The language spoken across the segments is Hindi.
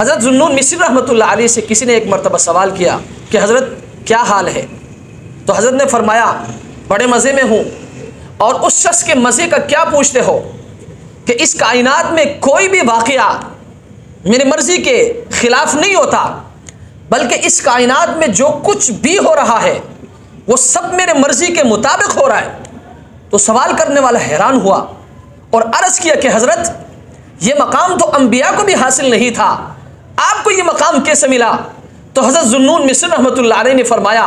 हज़रत ज़ुन्नून मिस्री रहमतुल्लाह अलैह से किसी ने एक मरतबा सवाल किया कि हज़रत क्या हाल है, तो हज़रत ने फरमाया बड़े मज़े में हूँ। और उस शख्स के मज़े का क्या पूछते हो कि इस कायनात में कोई भी वाक़या मेरी मर्ज़ी के ख़िलाफ़ नहीं होता, बल्कि इस कायनात में जो कुछ भी हो रहा है वो सब मेरे मर्ज़ी के मुताबिक हो रहा है। तो सवाल करने वाला हैरान हुआ और अर्ज़ किया कि हज़रत ये मकाम तो अंबिया को भी हासिल नहीं था, आपको ये मकाम कैसे मिला? तो हज़रत ज़ुन्नून मिस्री रहमतुल्लाह अलैह ने फरमाया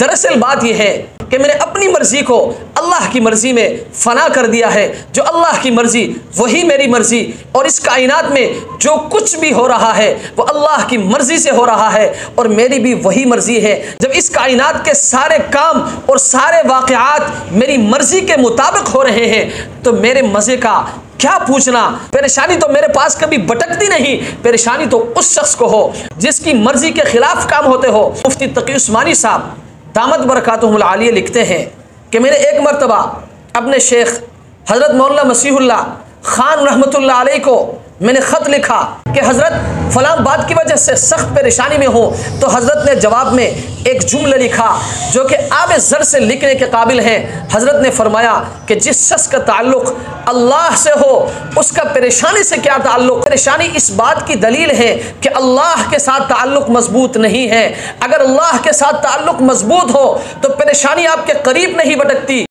दरअसल बात यह है कि मैंने अपनी मर्ज़ी को अल्लाह की मर्ज़ी में फ़ना कर दिया है। जो अल्लाह की मर्ज़ी वही मेरी मर्ज़ी, और इस कायनात में जो कुछ भी हो रहा है वो अल्लाह की मर्ज़ी से हो रहा है और मेरी भी वही मर्ज़ी है। जब इस कायनात के सारे काम और सारे वाक़यात मेरी मर्ज़ी के मुताबिक हो रहे हैं तो मेरे मज़े का क्या पूछना। परेशानी तो मेरे पास कभी भटकती नहीं, परेशानी तो उस शख्स को हो जिसकी मर्ज़ी के ख़िलाफ़ काम होते हो। मुफ्ती तकी उस्मानी साहब दामत बरकातुहुल आलिया लिखते हैं कि मैंने एक मरतबा अपने शेख हज़रत मौलाना मसीहुल्लाह ख़ान रहमतुल्लाह अलैह को मैंने ख़त लिखा कि हज़रत फ़लाँ बात की वजह से सख्त परेशानी में हो। तो हज़रत ने जवाब में एक जुमला लिखा जो कि आब ज़र से लिखने के काबिल है। हज़रत ने फरमाया कि जिस शख्स का ताल्लुक़ अल्लाह से हो उसका परेशानी से क्या ताल्लुक़। परेशानी इस बात की दलील है कि अल्लाह के साथ ताल्लुक़ मजबूत नहीं है। अगर अल्लाह के साथ ताल्लुक़ मजबूत हो तो परेशानी आपके करीब नहीं भटकती।